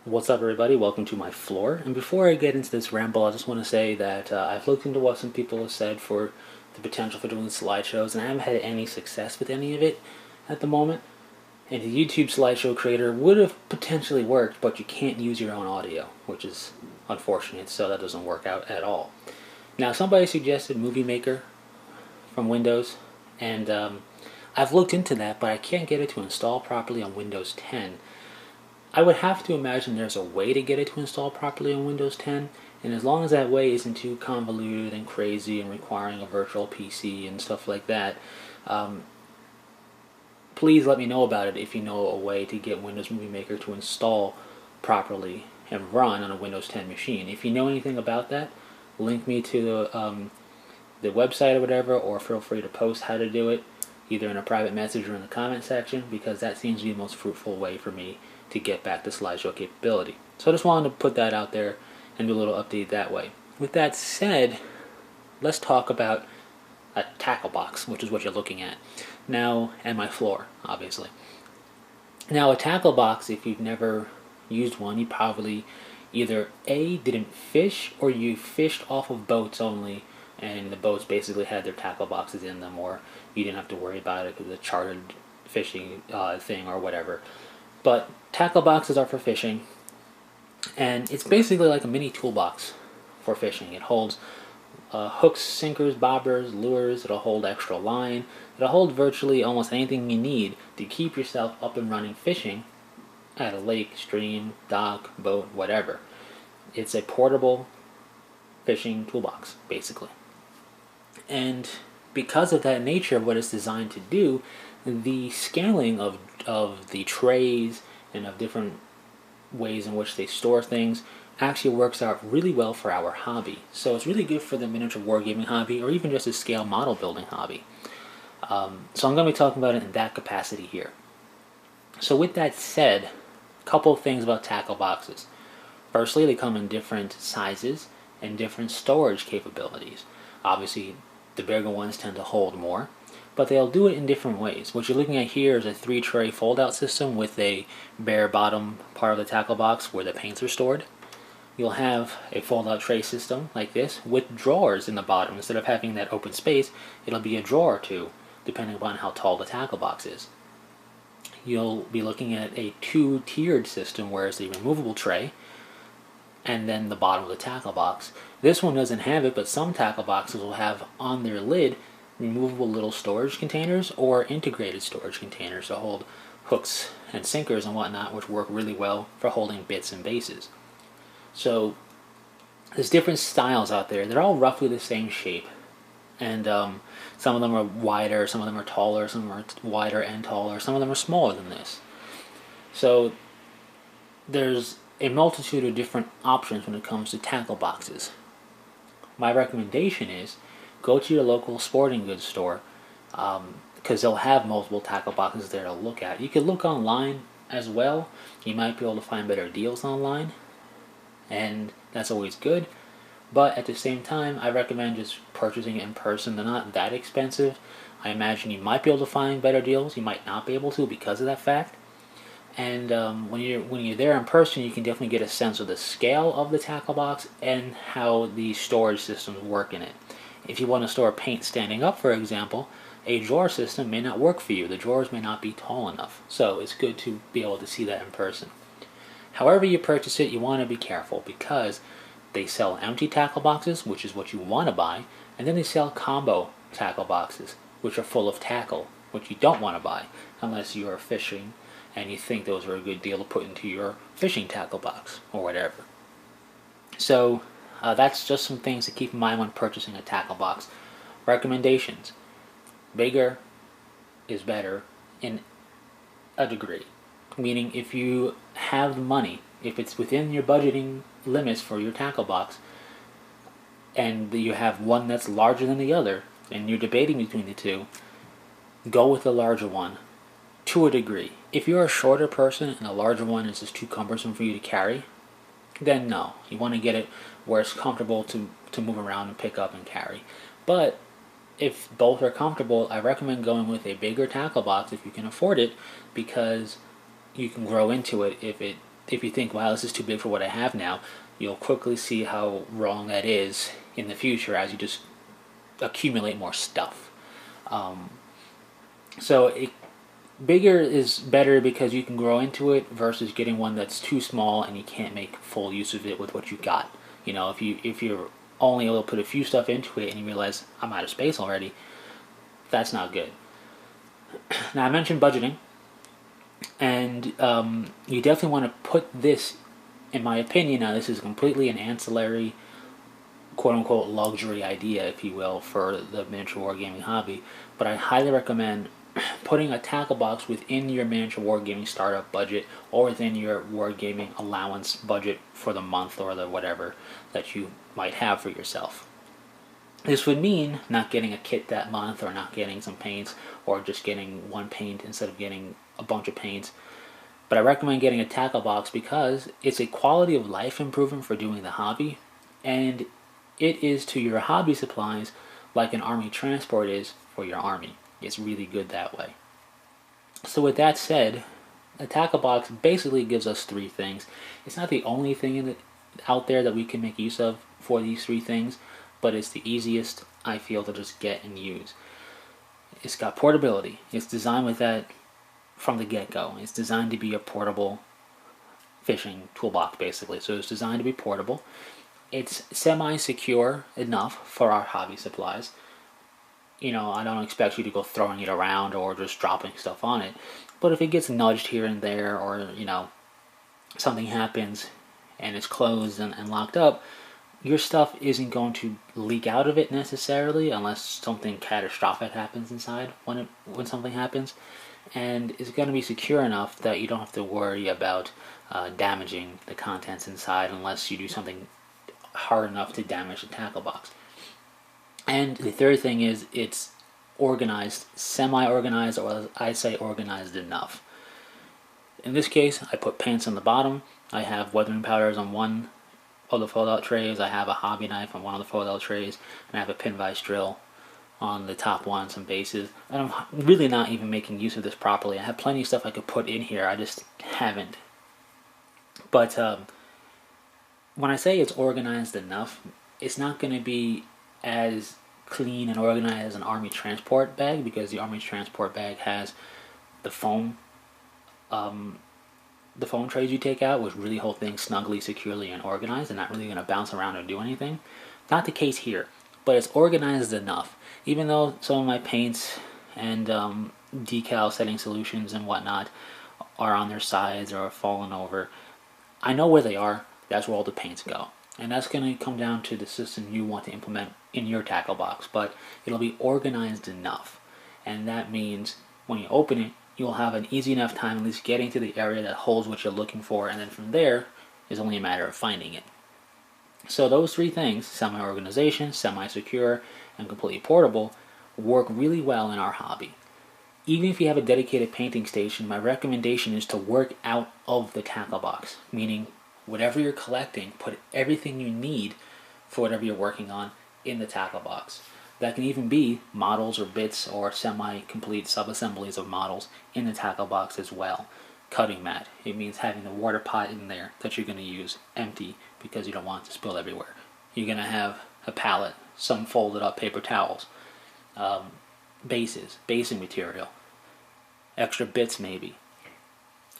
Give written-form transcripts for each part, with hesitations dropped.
What's up, everybody? Welcome to my floor. And before I get into this ramble, I just want to say that I've looked into what some people have said for the potential for doing slideshows, and I haven't had any success with any of it at the moment. And the YouTube slideshow creator would have potentially worked, but you can't use your own audio, which is unfortunate, so that doesn't work out at all. Now, somebody suggested Movie Maker from Windows, and I've looked into that, but I can't get it to install properly on Windows 10. I would have to imagine there's a way to get it to install properly on Windows 10, and as long as that way isn't too convoluted and crazy and requiring a virtual PC and stuff like that, um, please let me know about it if you know a way to get Windows Movie Maker to install properly and run on a Windows 10 machine. If you know anything about that, link me to the website or whatever, or feel free to post how to do it, either in a private message or in the comment section, because that seems to be the most fruitful way for me to get back to slideshow capability. So I just wanted to put that out there and do a little update that way. With that said, let's talk about a tackle box, which is what you're looking at now, and my floor, obviously. Now, a tackle box, if you've never used one, you probably either A, didn't fish, or you fished off of boats only, and the boats basically had their tackle boxes in them, or you didn't have to worry about it because it's a chartered fishing thing or whatever. But tackle boxes are for fishing, and it's basically like a mini toolbox for fishing. It holds hooks, sinkers, bobbers, lures. It'll hold extra line. It'll hold virtually almost anything you need to keep yourself up and running fishing at a lake, stream, dock, boat, whatever. It's a portable fishing toolbox, basically. And because of that nature of what it's designed to do, the scaling of the trays and of different ways in which they store things actually works out really well for our hobby. So it's really good for the miniature wargaming hobby, or even just a scale model building hobby. So I'm going to be talking about it in that capacity here. So with that said, a couple of things about tackle boxes. Firstly, they come in different sizes and different storage capabilities. Obviously, the bigger ones tend to hold more, but they'll do it in different ways. What you're looking at here is a 3-tray fold-out system with a bare bottom part of the tackle box where the paints are stored. You'll have a fold-out tray system like this with drawers in the bottom. Instead of having that open space, it'll be a drawer or two, depending upon how tall the tackle box is. You'll be looking at a 2-tiered system where it's a removable tray and then the bottom of the tackle box. This one doesn't have it, but some tackle boxes will have on their lid removable little storage containers or integrated storage containers to hold hooks and sinkers and whatnot, which work really well for holding bits and bases. So there's different styles out there. They're all roughly the same shape, and some of them are wider, some of them are taller, some of them are wider and taller, some of them are smaller than this. So there's a multitude of different options when it comes to tackle boxes. My recommendation is go to your local sporting goods store, because they'll have multiple tackle boxes there to look at. You can look online as well. You might be able to find better deals online, and that's always good. But at the same time, I recommend just purchasing it in person. They're not that expensive. I imagine you might be able to find better deals. You might not be able to because of that fact. And when you're there in person, you can definitely get a sense of the scale of the tackle box and how the storage systems work in it. If you want to store paint standing up, for example, a drawer system may not work for you. The drawers may not be tall enough. So it's good to be able to see that in person. However you purchase it, you want to be careful because they sell empty tackle boxes, which is what you want to buy, and then they sell combo tackle boxes, which are full of tackle, which you don't want to buy unless you are fishing and you think those are a good deal to put into your fishing tackle box or whatever. So that's just some things to keep in mind when purchasing a tackle box. Recommendations: bigger is better in a degree. Meaning if you have the money, if it's within your budgeting limits for your tackle box, and you have one that's larger than the other, and you're debating between the two, go with the larger one to a degree. If you're a shorter person and the larger one is just too cumbersome for you to carry, then no. You want to get it where it's comfortable to move around and pick up and carry. But if both are comfortable, I recommend going with a bigger tackle box if you can afford it, because you can grow into it if it if you think, wow, this is too big for what I have now, you'll quickly see how wrong that is in the future as you just accumulate more stuff. So bigger is better because you can grow into it versus getting one that's too small and you can't make full use of it with what you got. You know, if you're only able to put a few stuff into it and you realize I'm out of space already, that's not good. Now I mentioned budgeting, and you definitely want to put this, in my opinion, now this is completely an ancillary, quote unquote, luxury idea, if you will, for the miniature wargaming hobby, but I highly recommend putting a tackle box within your miniature wargaming startup budget or within your wargaming allowance budget for the month or the whatever that you might have for yourself. This would mean not getting a kit that month or not getting some paints or just getting one paint instead of getting a bunch of paints. But I recommend getting a tackle box because it's a quality of life improvement for doing the hobby, and it is to your hobby supplies like an army transport is for your army. It's really good that way. So with that said, a tackle box basically gives us three things. It's not the only thing out there that we can make use of for these three things, but it's the easiest, I feel, to just get and use. It's got portability. It's designed with that from the get-go. It's designed to be a portable fishing toolbox, basically. So it's designed to be portable. It's semi-secure enough for our hobby supplies. You know, I don't expect you to go throwing it around or just dropping stuff on it. But if it gets nudged here and there, or, you know, something happens and it's closed and locked up, your stuff isn't going to leak out of it necessarily unless something catastrophic happens inside when something happens. And it's going to be secure enough that you don't have to worry about damaging the contents inside unless you do something hard enough to damage the tackle box. And the third thing is it's organized, semi-organized, or as I say, organized enough. In this case, I put paints on the bottom. I have weathering powders on one of the fold-out trays. I have a hobby knife on one of the fold-out trays, and I have a pin vise drill on the top one, some bases. And I'm really not even making use of this properly. I have plenty of stuff I could put in here. I just haven't. But when I say it's organized enough, it's not going to be as clean and organized as an army transport bag, because the army transport bag has the foam trays you take out, which really hold things snugly, securely, and organized, and not really going to bounce around or do anything. Not the case here, but it's organized enough. Even though some of my paints and decal setting solutions and whatnot are on their sides or fallen over, I know where they are. That's where all the paints go. And that's going to come down to the system you want to implement in your tackle box, but it'll be organized enough. And that means when you open it, you'll have an easy enough time at least getting to the area that holds what you're looking for, and then from there is only a matter of finding it. So those three things, semi-organization, semi-secure, and completely portable, work really well in our hobby. Even if you have a dedicated painting station, my recommendation is to work out of the tackle box, meaning whatever you're collecting, put everything you need for whatever you're working on in the tackle box. That can even be models or bits or semi-complete sub-assemblies of models in the tackle box as well. Cutting mat, it means having the water pot in there that you're going to use empty because you don't want it to spill everywhere. You're going to have a palette, some folded up paper towels, bases, basing material, extra bits maybe,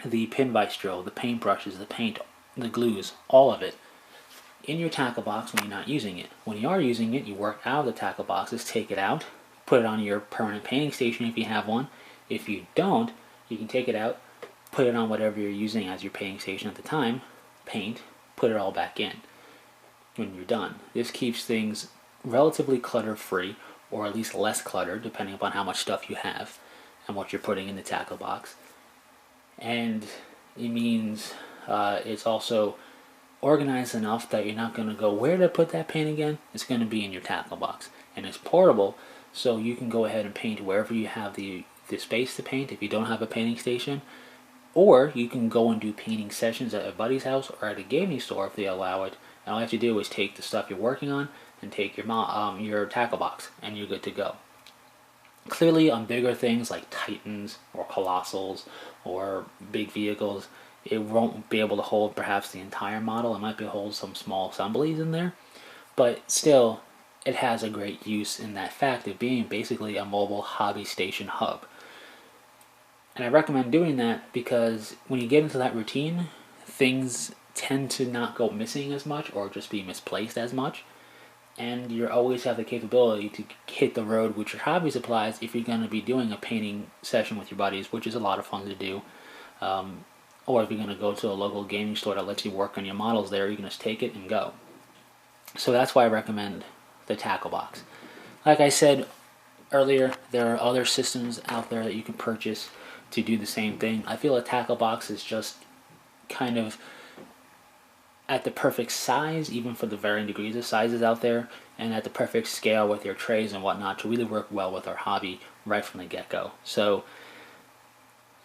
the pin vise drill, the paint brushes, the paint, the glues, all of it in your tackle box when you're not using it. When you are using it, you work out of the tackle boxes, take it out, put it on your permanent painting station if you have one. If you don't, you can take it out, put it on whatever you're using as your painting station at the time, paint, put it all back in when you're done. This keeps things relatively clutter-free, or at least less cluttered, depending upon how much stuff you have and what you're putting in the tackle box. And it means it's also organized enough that you're not going to go, where did I put that paint again? It's going to be in your tackle box. And it's portable, so you can go ahead and paint wherever you have the space to paint if you don't have a painting station. Or you can go and do painting sessions at a buddy's house or at a gaming store if they allow it. And all you have to do is take the stuff you're working on and take your tackle box, and you're good to go. Clearly, on bigger things like Titans or Colossals or big vehicles, It won't be able to hold perhaps the entire model. It might be able to hold some small assemblies in there, but still, it has a great use in that fact of being basically a mobile hobby station hub. And I recommend doing that because when you get into that routine, things tend to not go missing as much or just be misplaced as much. And you always have the capability to hit the road with your hobby supplies if you're going to be doing a painting session with your buddies, which is a lot of fun to do. Or if you're going to go to a local gaming store that lets you work on your models there, you can just take it and go. So that's why I recommend the tackle box. Like I said earlier, there are other systems out there that you can purchase to do the same thing. I feel a tackle box is just kind of at the perfect size, even for the varying degrees of sizes out there, and at the perfect scale with your trays and whatnot to really work well with our hobby right from the get-go. So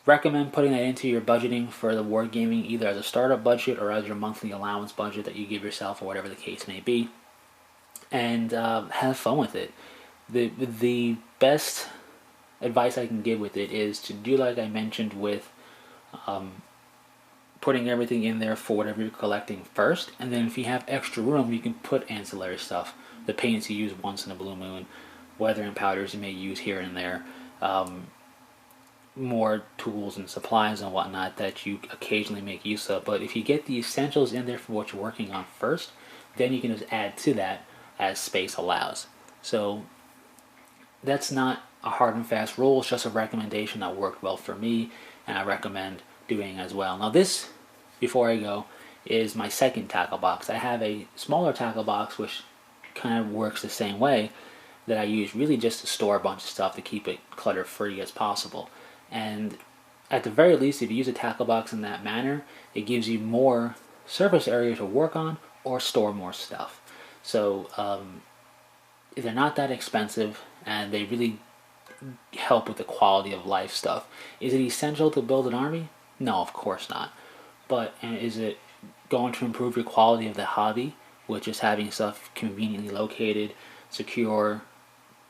recommend putting that into your budgeting for the wargaming, either as a startup budget or as your monthly allowance budget that you give yourself, or whatever the case may be, and have fun with it. The best advice I can give with it is to do like I mentioned with putting everything in there for whatever you're collecting first, and then if you have extra room, you can put ancillary stuff, the paints you use once in a blue moon, weathering powders you may use here and there, more tools and supplies and whatnot that you occasionally make use of. But if you get the essentials in there for what you're working on first, then you can just add to that as space allows. So that's not a hard and fast rule, it's just a recommendation that worked well for me, and I recommend doing as well. Now this, before I go, is my second tackle box. I have a smaller tackle box which kind of works the same way, that I use really just to store a bunch of stuff to keep it clutter free as possible. And at the very least, if you use a tackle box in that manner, it gives you more surface area to work on or store more stuff. So they're not that expensive, and they really help with the quality of life stuff. Is it essential to build an army? No, of course not. But is it going to improve your quality of the hobby, which is having stuff conveniently located, secure,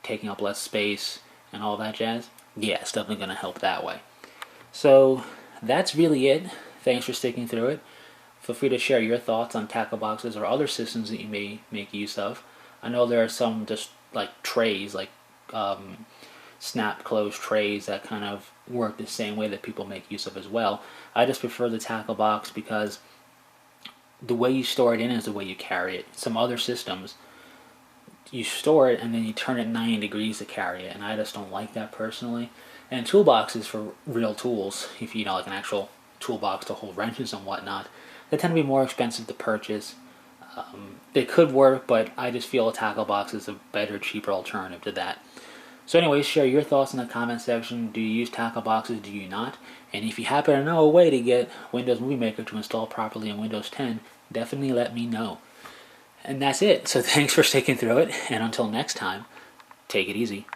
taking up less space, and all that jazz? Yeah, it's definitely going to help that way. So that's really it. Thanks for sticking through it. Feel free to share your thoughts on tackle boxes or other systems that you may make use of. I know there are some just like trays, like snap close trays that kind of work the same way that people make use of as well. I just prefer the tackle box because the way you store it in is the way you carry it. Some other systems, you store it and then you turn it 90 degrees to carry it, and I just don't like that personally. And toolboxes for real tools, if you know, like an actual toolbox to hold wrenches and whatnot, they tend to be more expensive to purchase. They could work, but I just feel a tackle box is a better, cheaper alternative to that. So anyways, share your thoughts in the comment section. Do you use tackle boxes? Do you not? And if you happen to know a way to get Windows Movie Maker to install properly in Windows 10, definitely let me know. And that's it. So thanks for sticking through it, and until next time, take it easy.